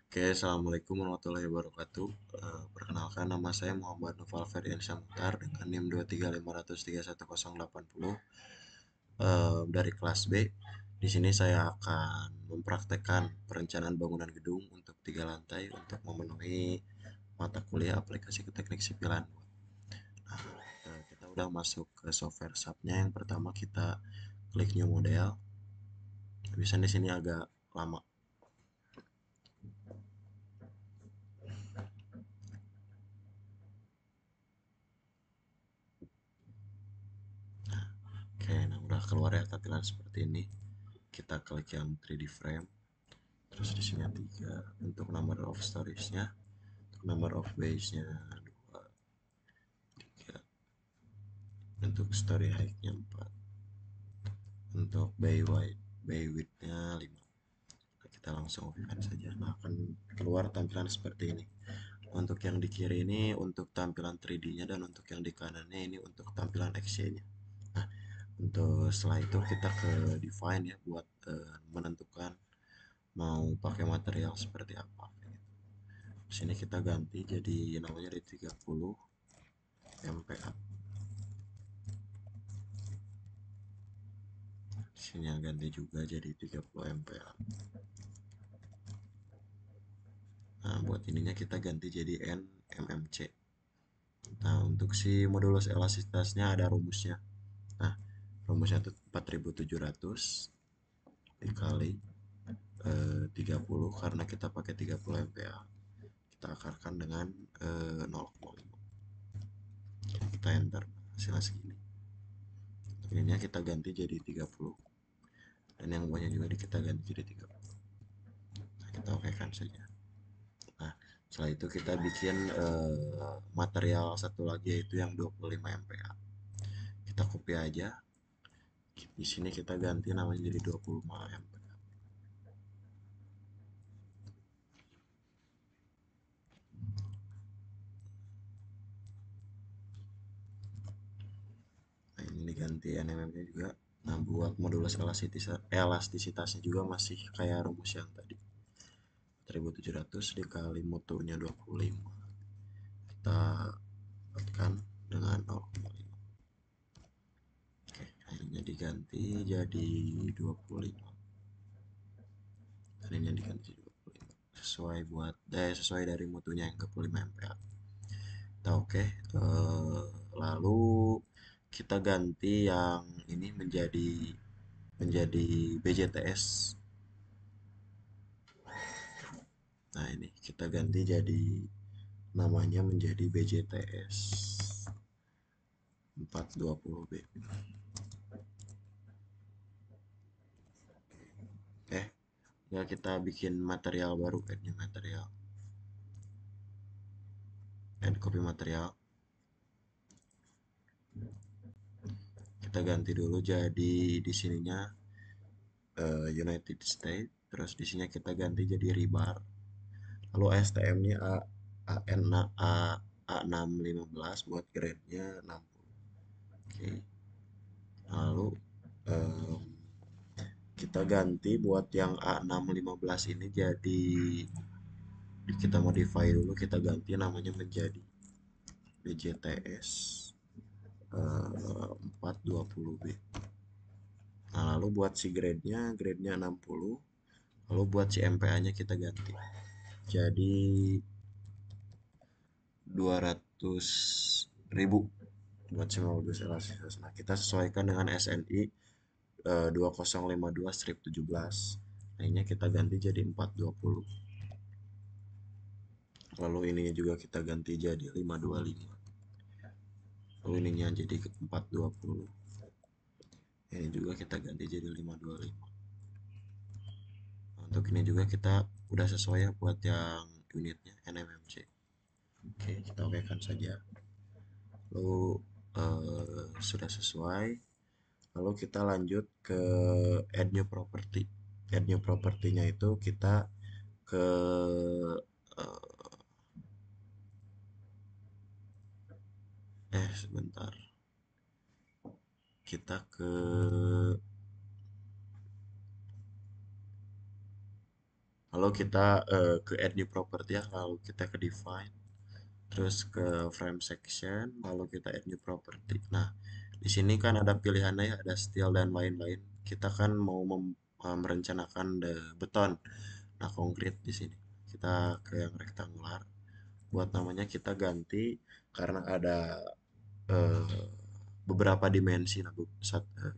Oke, Assalamualaikum warahmatullahi wabarakatuh. Perkenalkan, nama saya Muhammad Noval Ferdiansyah Mukhtar dengan NIM 235303180 dari kelas B. Di sini saya akan mempraktekkan perencanaan bangunan gedung untuk 3 lantai untuk memenuhi mata kuliah aplikasi ke teknik sipilan. Nah, kita udah masuk ke software subnya. Yang pertama kita klik new model. Bisa di sini agak lama. Oke, nah udah keluar ya tampilan seperti ini. Kita klik yang 3D frame. Terus di sini 3 untuk number of storiesnya, untuk number of baysnya 2, 3, untuk story height-nya 4, untuk bay width-nya 5. Nah, kita langsung oke kan saja. Nah, akan keluar tampilan seperti ini. Untuk yang di kiri ini untuk tampilan 3D-nya, dan untuk yang di kanannya ini untuk tampilan XY-nya. Nah, untuk setelah itu kita ke define ya buat menentukan mau pakai material seperti apa. Di sini kita ganti jadi namanya di 30 MPa. Di sini ganti juga jadi 30 MPa. Nah, buat ininya kita ganti jadi N mmc. Nah, untuk si modulus elastisitasnya ada rumusnya. Nah, rumusnya itu 4700 dikali 30 karena kita pakai 30 MPa. Kita akarkan dengan 0,5. Kita enter, hasilnya segini. Ininya kita ganti jadi 30, dan yang bawahnya juga kita ganti jadi 30. Nah, kita oke kan saja. Nah, setelah itu kita bikin material satu lagi yaitu yang 25 MPa. Kita copy aja. Di sini kita ganti namanya jadi 25 MPa. Nah, ini diganti NMM-nya juga. Nah, buat modulus elastisitasnya juga masih kayak rumus yang tadi. 1700 dikali mutunya 25. Kita dapatkan dengan 0,5. Oke, akhirnya diganti jadi 25. Dan ini diganti 25. Sesuai dari mutunya yang 25 MPa. Nah, oke. Lalu kita ganti yang ini menjadi BJTS. Nah, ini kita ganti jadi namanya menjadi BJTS 420B. Oke, ya kita bikin material baru, add material, add copy material. Kita ganti dulu jadi di sininya United States, terus di sini kita ganti jadi rebar. Lalu STM-nya A615 buat grade-nya 60. Oke. Lalu em, kita ganti buat yang A615 ini jadi kita modify dulu, kita ganti namanya menjadi BJTS 420B. Nah, lalu buat si grade-nya 60. Lalu buat si MPA-nya kita ganti jadi 200.000 buat si modulus elastisitas. Nah, kita sesuaikan dengan SNI 2052-17. Nah, ini kita ganti jadi 420. Lalu ininya juga kita ganti jadi 525. Lalu ininya jadi 420. Ini juga kita ganti jadi 525. Nah, untuk ini juga kita udah sesuai ya buat yang unitnya NMMC. Oke, kita oke kan saja. Lalu sudah sesuai. Lalu kita lanjut ke add new property. Add new property-nya itu kita ke eh, sebentar. Kita Lalu kita ke add new property ya, lalu kita ke define, terus ke frame section, lalu kita add new property. Nah, di sini kan ada pilihannya ya, ada style dan lain-lain. Kita kan mau merencanakan beton. Nah, konkret di sini. Kita ke yang rektangular. Buat namanya kita ganti karena ada eh, beberapa dimensi. Nah,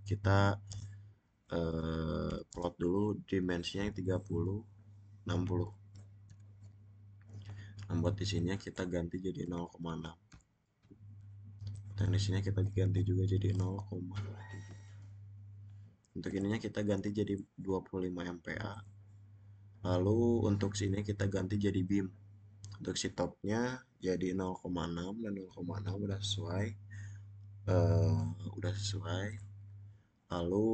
kita plot dulu dimensinya yang 30, 60. Nah, buat di sini kita ganti jadi 0,6. Dan di sini kita ganti juga jadi 0,7. Untuk ininya kita ganti jadi 25 MPa. Lalu untuk sini kita ganti jadi beam. Untuk si topnya jadi 0,6 dan 0,6 udah sesuai. Udah sesuai. Lalu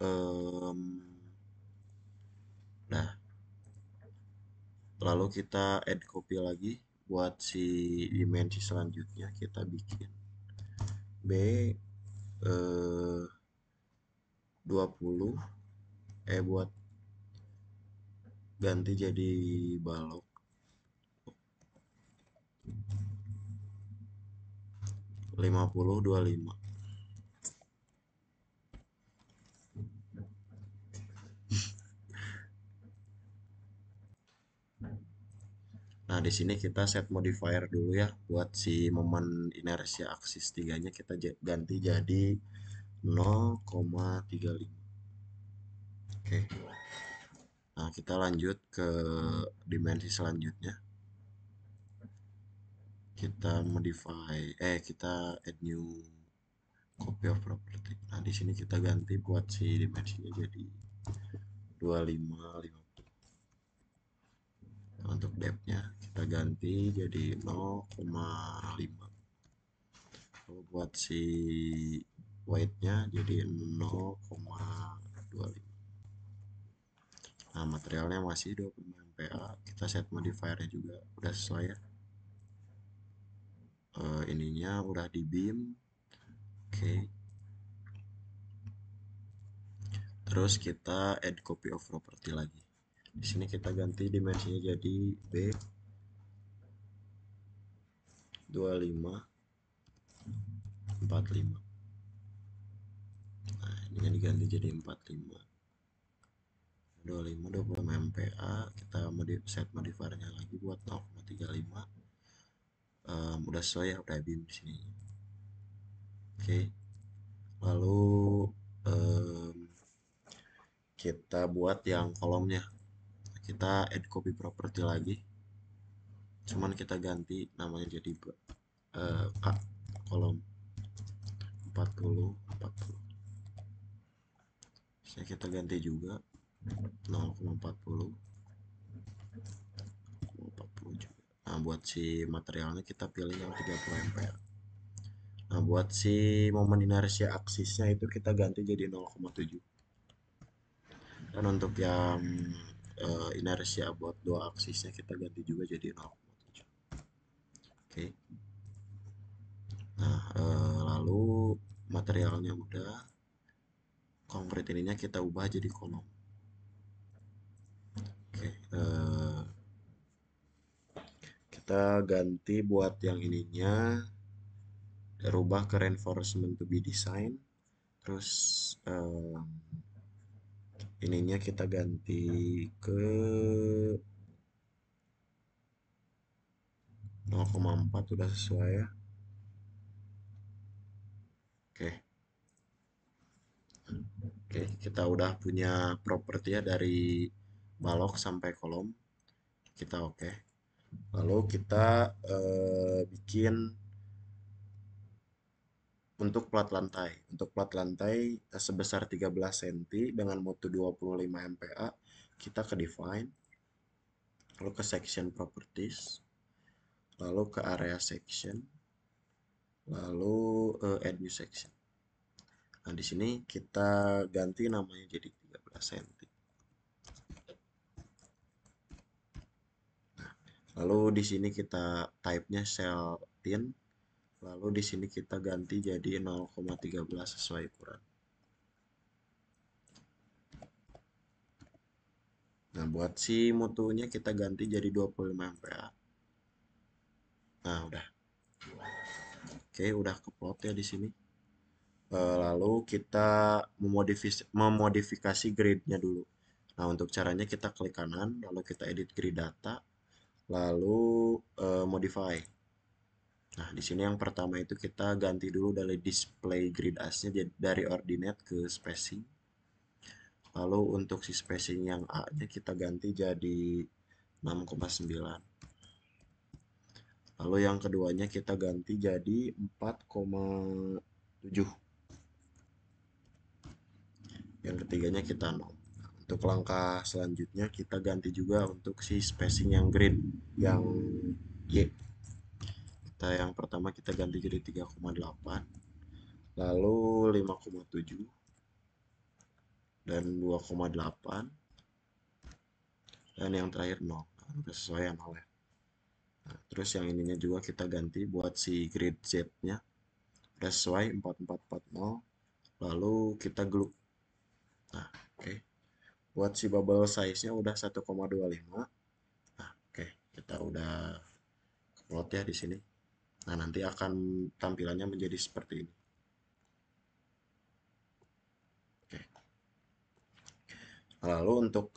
em, nah, lalu kita add copy lagi buat si dimensi selanjutnya kita bikin B 20 buat ganti jadi balok 50 25. Nah, di sini kita set modifier dulu ya buat si momen inersia aksis tiganya kita ganti jadi 0,35. Oke. Nah, kita lanjut ke dimensi selanjutnya. Kita modify kita add new copy of property. Nah, di sini kita ganti buat si dimensinya jadi 25 50. Nah, untuk depth-nya kita ganti jadi 0,5. Lalu buat si weight-nya jadi 0,25. Nah, materialnya masih 25 MPa. Kita set modifiernya juga udah sesuai ya. Ininya udah di beam. Oke. Terus kita add copy of property lagi. Di sini kita ganti dimensinya jadi B 25 45. Nah, ininya diganti jadi 45. 25 25 MPa. Kita set modifiernya lagi buat 0,35. Udah sesuai ya, udah beam di sini. Oke. Lalu kita buat yang kolomnya. Kita add copy property lagi. Cuman kita ganti namanya jadi K kolom 40 40. Saya kita ganti juga 0,40 40 juga. Nah, buat si materialnya kita pilih yang 30 ampere. Nah, buat si momen inersia aksisnya itu kita ganti jadi 0,7. Dan untuk yang inersia buat dua aksisnya kita ganti juga jadi 0,7. Oke. Nah, lalu materialnya udah. Konkret ininya kita ubah jadi kolom. Oke. Kita ganti buat yang ininya. Rubah ke reinforcement to be design. Terus ininya kita ganti ke 0,4 udah sesuai ya. Oke. Oke, kita udah punya properti ya dari balok sampai kolom. Kita oke. Lalu kita bikin untuk plat lantai. Untuk plat lantai sebesar 13 cm dengan mutu 25 MPa, kita ke define, lalu ke section properties, lalu ke area section, lalu add new section. Nah, di sini kita ganti namanya jadi 13 cm. Nah, lalu di sini kita type-nya cell thin, lalu di sini kita ganti jadi 0,13 sesuai ukuran. Nah, buat si mutunya kita ganti jadi 25 MPa. Nah, udah. Oke, udah keplot ya di sini. Lalu kita memodifikasi grid-nya dulu. Nah, untuk caranya kita klik kanan, lalu kita edit grid data, lalu modify. Nah, di sini yang pertama itu kita ganti dulu dari display grid as-nya dari ordinate ke spacing. Lalu untuk si spacing yang A-nya kita ganti jadi 6,9. Lalu yang keduanya kita ganti jadi 4,7. Yang ketiganya kita 0. Untuk langkah selanjutnya kita ganti juga untuk si spacing yang grid yang Y. Yang pertama kita ganti jadi 3,8, lalu 5,7 dan 2,8, dan yang terakhir 0. Nah, udah sesuai yang 0 ya. Nah, terus yang ininya juga kita ganti buat si grid Z-nya udah sesuai 4440, lalu kita glue. Nah, oke. Buat si bubble size-nya udah 1,25. Nah, oke. Kita udah upload ya di sini. Nah, nanti akan tampilannya menjadi seperti ini. Oke. Lalu untuk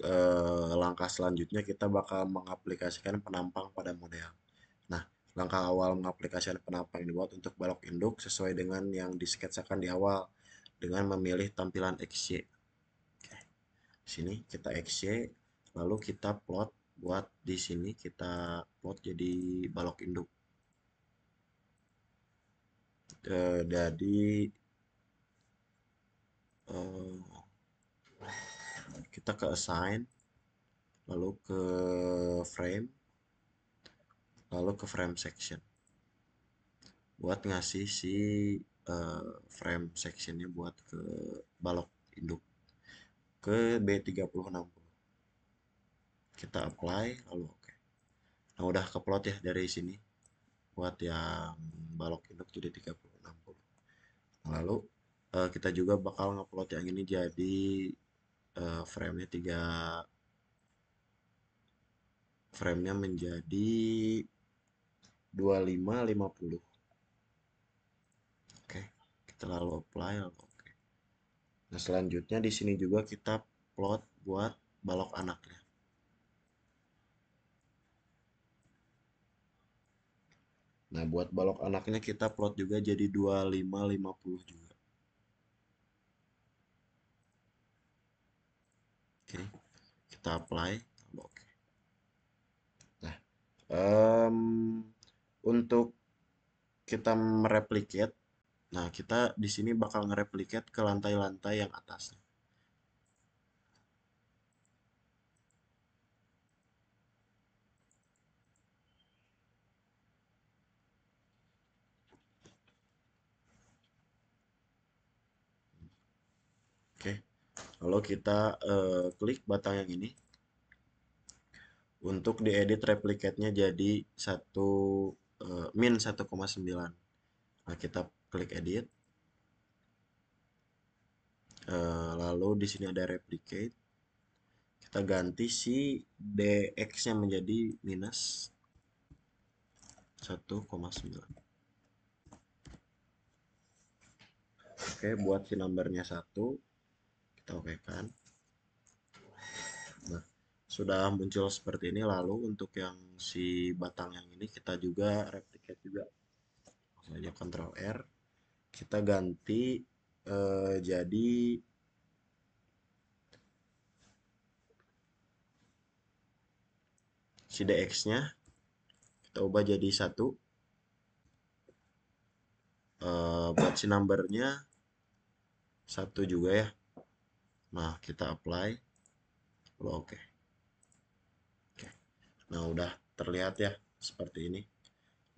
langkah selanjutnya kita bakal mengaplikasikan penampang pada model. Nah, langkah awal mengaplikasikan penampang dibuat untuk balok induk sesuai dengan yang disketsakan di awal dengan memilih tampilan XY. Oke. Di sini kita XY, lalu kita plot buat di sini kita plot jadi balok induk. Jadi kita ke assign, lalu ke frame, lalu ke frame section buat ngasih si frame sectionnya buat ke balok induk ke B3060. Kita apply lalu oke. Nah, udah keplot ya dari sini buat yang balok induk jadi 3060. Lalu kita juga bakal ngeplot yang ini jadi frame-nya 3, frame-nya menjadi 2550. Oke, kita lalu apply lalu oke. Nah, selanjutnya di sini juga kita plot buat balok anaknya. Nah, buat balok anaknya kita plot juga jadi 2550 juga. Oke, kita apply lalu oke. Nah, untuk kita mereplicate, nah kita di sini bakal ngereplicate ke lantai-lantai yang atasnya. Oke, lalu kita klik batang yang ini untuk diedit replicate-nya jadi min 1,9. Nah, kita klik edit. Lalu di sini ada replicate. Kita ganti si dx-nya menjadi minus 1,9. Oke, buat si numbernya 1 kita oke kan. Nah, sudah muncul seperti ini. Lalu untuk yang si batang yang ini kita juga replicate juga. Langsung aja Ctrl R. Kita ganti jadi si dx-nya kita ubah jadi 1. Buat si numbernya 1 juga ya. Nah, kita apply. Lalu oke. Oke. Nah, udah terlihat ya seperti ini.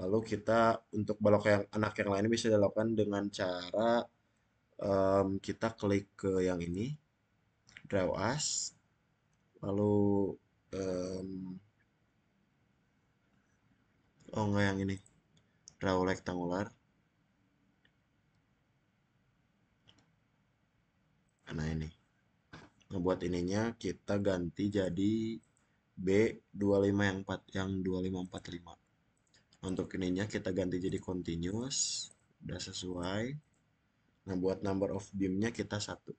Lalu kita untuk balok yang anak yang lain bisa dilakukan dengan cara kita klik ke yang ini, draw as, lalu um, oh enggak yang ini, draw rectangular. Nah ini. Nah, buat ininya kita ganti jadi B25 yang 2545. Untuk ininya kita ganti jadi continuous, udah sesuai. Nah, buat number of beamnya kita satu.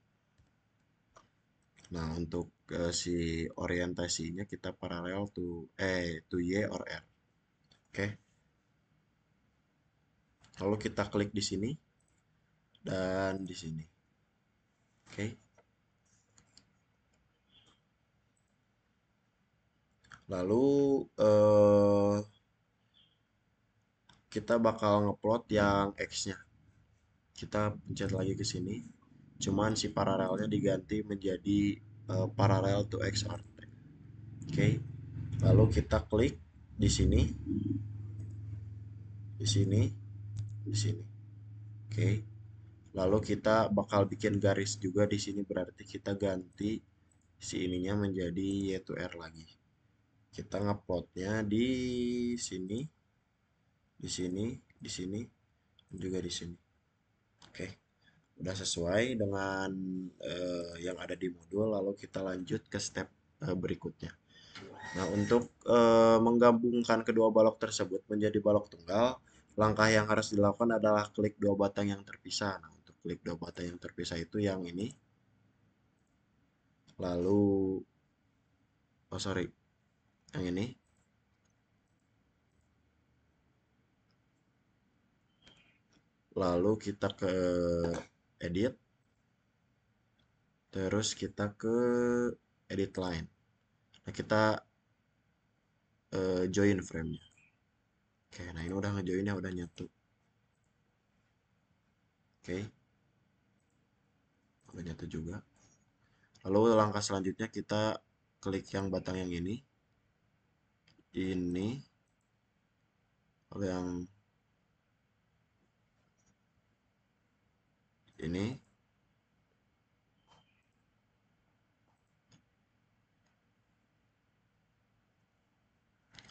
Nah, untuk si orientasinya kita paralel to Y or R. Oke. Lalu kita klik di sini dan di sini. Oke. Lalu kita bakal ngeplot yang X-nya. Kita pencet lagi ke sini. Cuman si paralelnya diganti menjadi paralel to X or T. Oke. Lalu kita klik di sini, di sini, di sini. Oke. Lalu kita bakal bikin garis juga di sini, berarti kita ganti si ininya menjadi Y to R lagi. Kita ngeplotnya di sini, di sini, di sini, dan juga di sini. Oke, udah sesuai dengan yang ada di modul. Lalu kita lanjut ke step berikutnya. Nah, untuk menggabungkan kedua balok tersebut menjadi balok tunggal, langkah yang harus dilakukan adalah klik dua batang yang terpisah. Nah, untuk klik dua batang yang terpisah itu yang ini. Lalu, oh sorry, yang ini. Lalu kita ke edit, terus kita ke edit line. Nah, kita join frame-nya. Oke, nah ini udah ngejoin ya, udah nyatu. Oke, udah nyatu juga. Lalu langkah selanjutnya kita klik yang batang yang ini, lalu yang ini,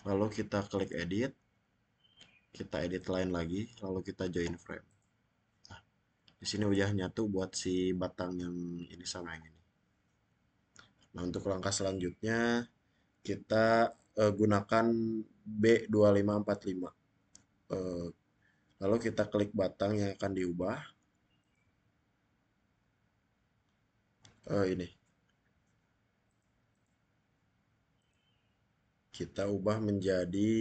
lalu kita klik edit, kita edit line lagi, lalu kita join frame. Nah, di sini udah nyatu buat si batang yang ini sama yang ini. Nah, untuk langkah selanjutnya kita gunakan B2545. Lalu kita klik batang yang akan diubah. Ini. Kita ubah menjadi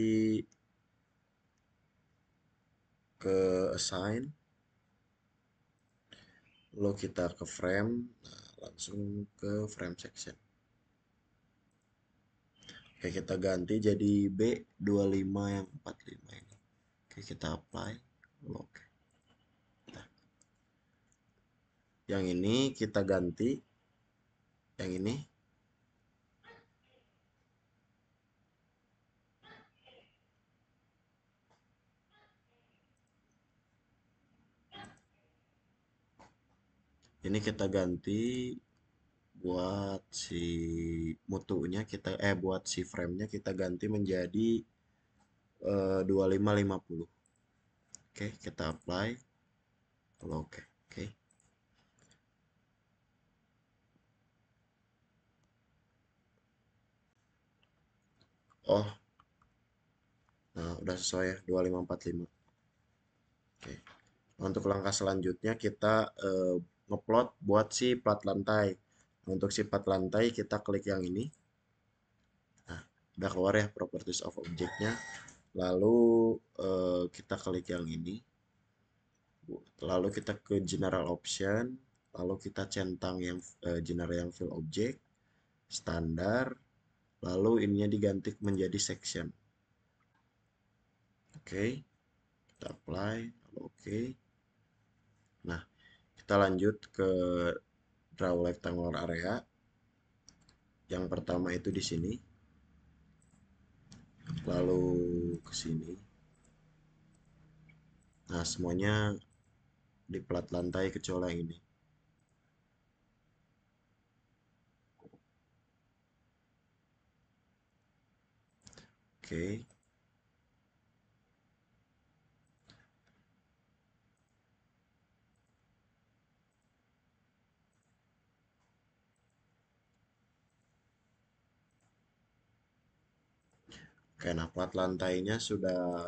ke assign. Lalu kita ke frame. Nah, langsung ke frame section. Oke, kita ganti jadi B25 yang 45 ini. Oke, kita apply. Oke. Nah, yang ini kita ganti. Yang ini. Ini kita ganti buat si mutunya buat si frame-nya kita ganti menjadi 2550. Oke, kita apply. Lalu oke. Oke. Oh, nah udah sesuai ya 2545. Oke. Untuk langkah selanjutnya kita ngeplot buat si plat lantai. Untuk si plat lantai kita klik yang ini. Nah, udah keluar ya properties of object-nya. Lalu kita klik yang ini. Lalu kita ke general option. Lalu kita centang yang general yang fill object. Standar. Lalu ininya diganti menjadi section. Oke. Kita apply. Lalu oke. Nah, kita lanjut ke draw rectangular area. Yang pertama itu di sini. Lalu ke sini. Nah, semuanya di plat lantai kecuali yang ini. Oke. Oke, nah plat lantainya sudah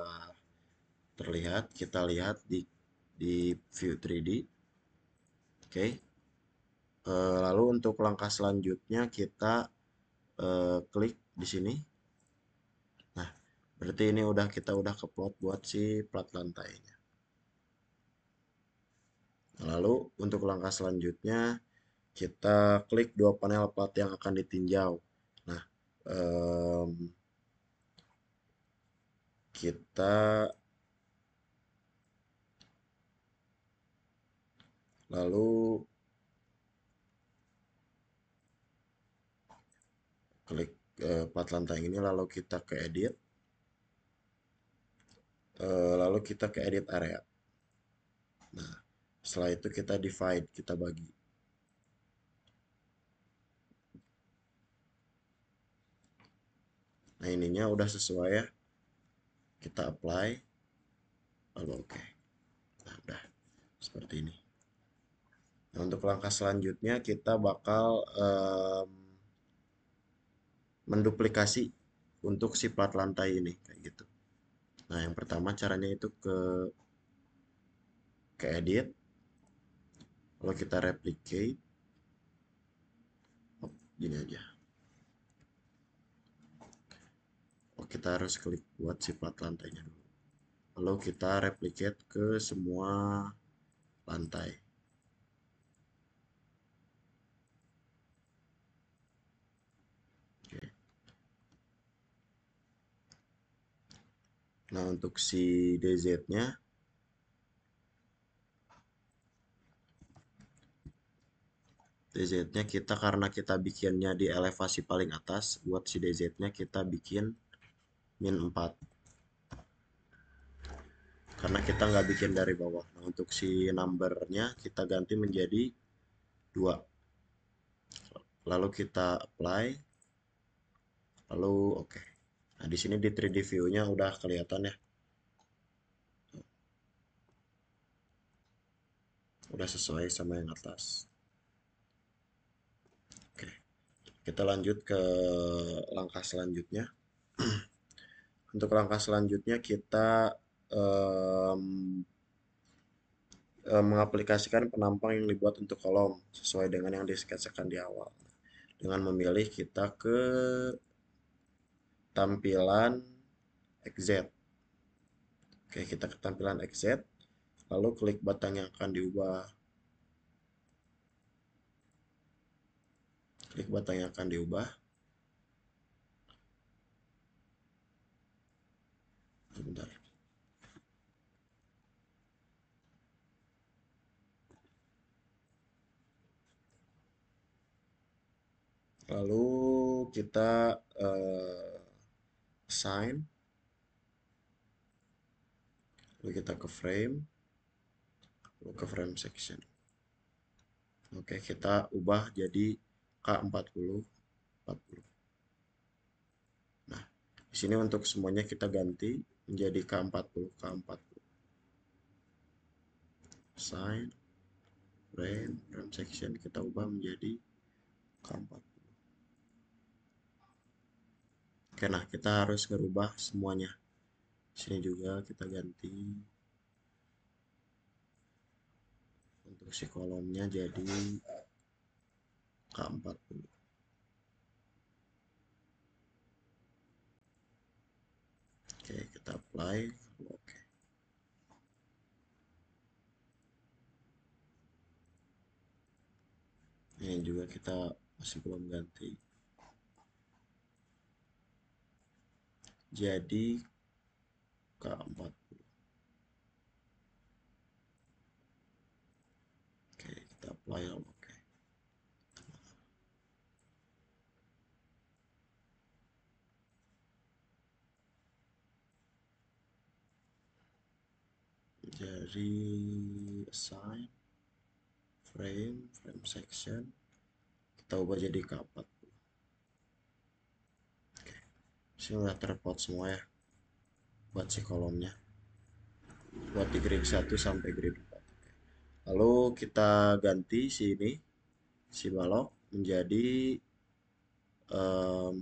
terlihat. Kita lihat di view 3D. Oke. Lalu untuk langkah selanjutnya kita klik di sini. Nah, berarti ini kita udah keplot buat si plat lantainya. Lalu untuk langkah selanjutnya kita klik dua panel plat yang akan ditinjau. Nah, kita lalu klik plat lantai ini, lalu kita ke edit, lalu kita ke edit area. Nah, setelah itu kita divide, kita bagi. Nah, ininya udah sesuai ya. Kita apply, lalu oke. Nah, udah seperti ini. Nah, untuk langkah selanjutnya kita bakal menduplikasi untuk si plat lantai ini kayak gitu. Nah, yang pertama caranya itu ke edit, lalu kita replicate. Oh, gini aja. Oh, kita harus klik buat si plat lantainya dulu. Lalu kita replicate ke semua lantai. Oke. Nah, untuk si DZ-nya, kita karena kita bikinnya di elevasi paling atas, buat si DZ-nya kita bikin min 4. Karena kita nggak bikin dari bawah. Nah, untuk si numbernya kita ganti menjadi 2. Lalu kita apply, lalu oke. Nah, di sini di 3D view-nya udah kelihatan ya. Udah sesuai sama yang atas. Oke. Kita lanjut ke langkah selanjutnya. Untuk langkah selanjutnya kita em, mengaplikasikan penampang yang dibuat untuk kolom sesuai dengan yang disketsakan di awal. Dengan memilih kita ke tampilan XZ. Oke, kita ke tampilan XZ, lalu klik batang yang akan diubah. Klik batang yang akan diubah. Sebentar. Lalu kita assign, lalu kita ke frame, lalu ke frame section. Oke, kita ubah jadi K40, 40. Nah, di sini untuk semuanya kita ganti menjadi K40, K40. Assign, frame section kita ubah menjadi K40. Oke, nah kita harus ngerubah semuanya. Sini juga kita ganti untuk si kolomnya jadi K40. Oke, kita apply. Oke. Ini juga kita masih belum ganti. Jadi K40. Oke, kita apply. Oke. Jadi assign, frame section. Kita ubah jadi K40. Oke. Sini udah terpot semua ya. Buat si kolomnya. Buat di grid 1 sampai grid 4. Lalu kita ganti sini si balok menjadi um,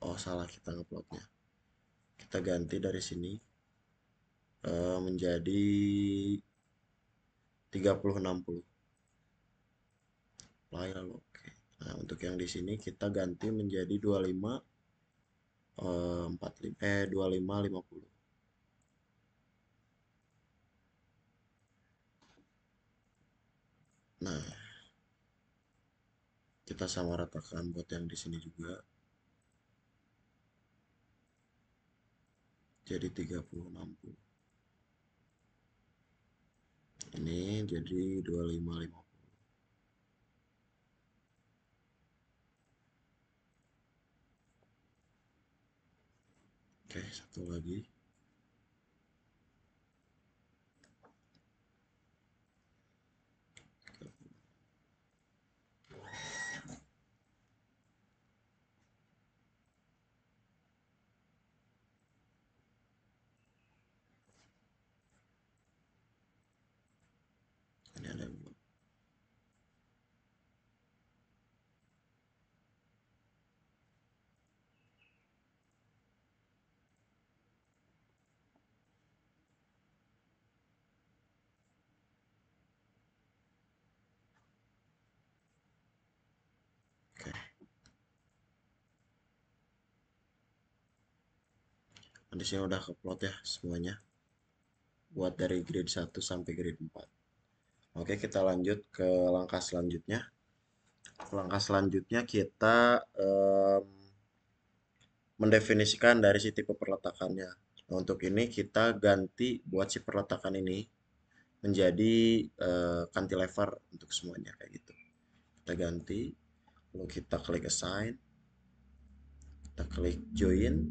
Oh, salah kita ngeplotnya. Kita ganti dari sini menjadi 3060. Apply lalu oke. Nah, untuk yang di sini kita ganti menjadi 25 45 25 50. Nah, kita sama ratakan buat yang di sini juga. Jadi 3060. Ini jadi 2550. Oke, satu lagi. Ini ada yang belum. Oke. Nah, di sini udah keplot ya semuanya. Buat dari grade 1 sampai grade 4. Oke, kita lanjut ke langkah selanjutnya. Langkah selanjutnya kita mendefinisikan dari si tipe perletakannya. Nah, untuk ini kita ganti buat si perletakan ini menjadi cantilever untuk semuanya kayak gitu. Kita ganti, lalu kita klik assign, kita klik join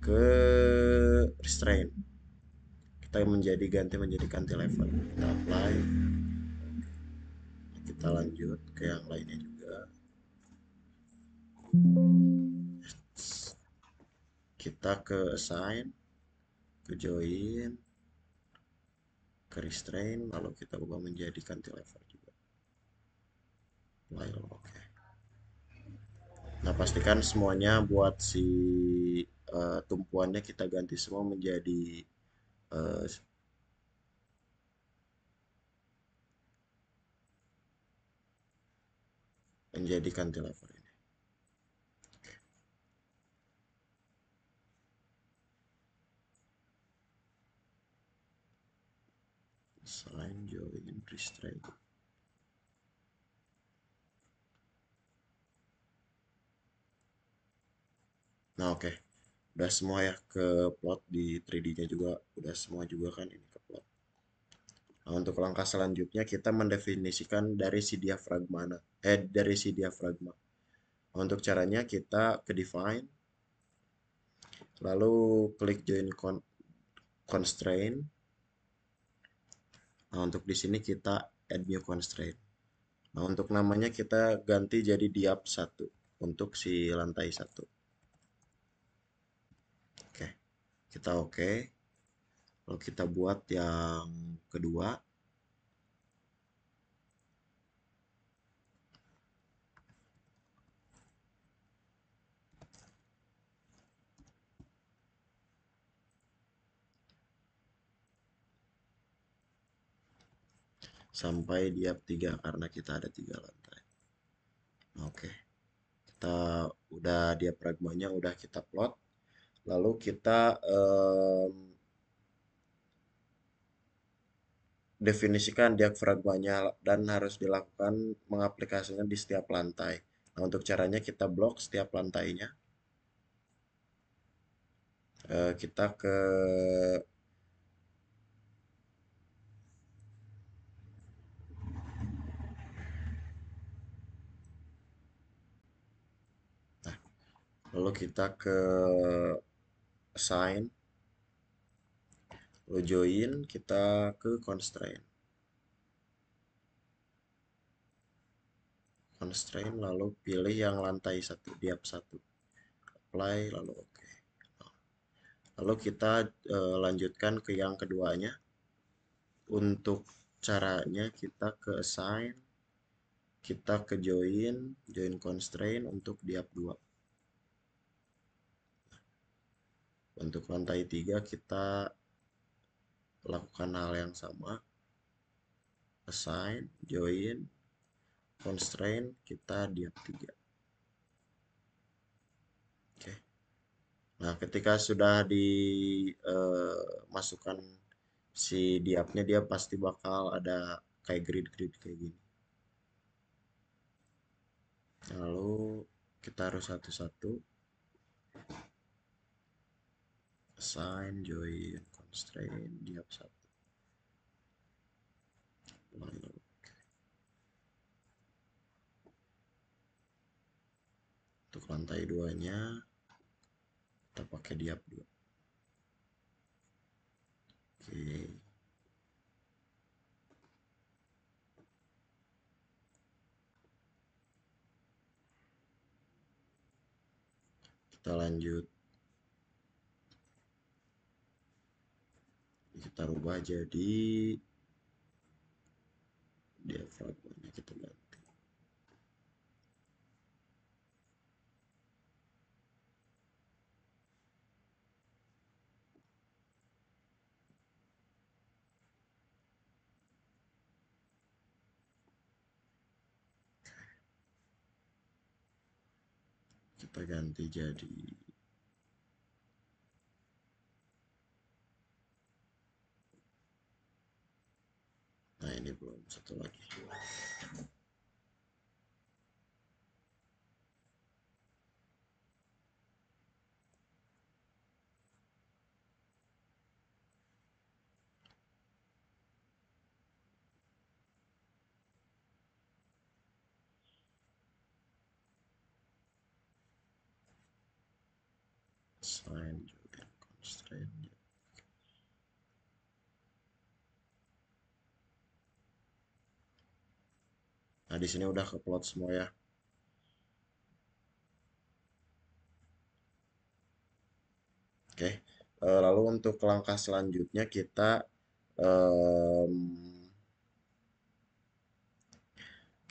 ke restraint. Kita ganti menjadi cantilever. Kita apply, kita lanjut ke yang lainnya juga. Kita ke assign, ke join, ke restrain, lalu kita ubah menjadi cantilever juga. Apply, oke. Nah, pastikan semuanya buat si tumpuannya kita ganti semua uh, menjadi cantilever ini. Assign, join, restrain. Nah, oke. Udah semua ya ke plot di 3D-nya juga. Udah semua juga kan ini ke plot. Nah, untuk langkah selanjutnya kita mendefinisikan dari si diafragma. Dari si diafragma. Nah, untuk caranya kita ke define, lalu klik join constraint. Nah, untuk di sini kita add new constraint. Nah, untuk namanya kita ganti jadi diap 1 untuk si lantai 1. Oke, kita oke. Lalu kita buat yang kedua. Sampai diap 3 karena kita ada 3 lantai. Oke, kita udah diafragmanya udah kita plot. Lalu kita definisikan diafragmanya dan harus dilakukan mengaplikasinya di setiap lantai. Nah, untuk caranya kita blok setiap lantainya. Kita ke lalu kita ke assign, lalu join, kita ke constraint. Constraint, lalu pilih yang lantai 1, diap 1. Apply, lalu oke. Lalu kita lanjutkan ke yang keduanya. Untuk caranya kita ke assign, kita ke join constraint untuk diap 2. Untuk lantai 3 kita lakukan hal yang sama, assign, join, constraint, kita diap 3. Oke. Nah, ketika sudah dimasukkan si diapnya, dia pasti bakal ada kayak grid-grid kayak gini. Lalu kita harus satu-satu assign, join, constraint, diap 1. Lalu untuk lantai 2-nya kita pakai diap 2. Oke. Kita lanjut, kita rubah jadi diafragmanya kita ganti. Kita ganti jadi, nah ini belum, satu lagi. Assign, join, constraint. Nah, di sini udah keplot semua ya. Oke. Lalu untuk langkah selanjutnya em,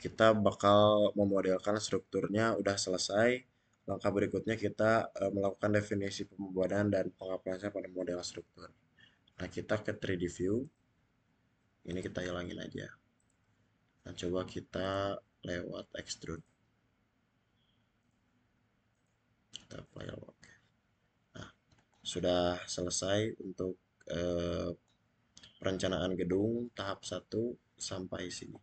kita bakal memodelkan strukturnya udah selesai. Langkah berikutnya kita melakukan definisi pembuatan dan pengaplikasian pada model struktur. Nah, kita ke 3D view. Ini kita hilangin aja. Nah, coba kita lewat extrude. Kita apply lock. Nah, sudah selesai untuk eh, perencanaan gedung tahap 1 sampai sini.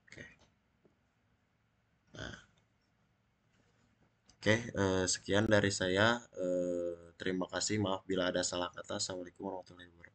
Oke. Nah, oke, sekian dari saya. Terima kasih. Maaf bila ada salah kata. Assalamualaikum warahmatullahi wabarakatuh.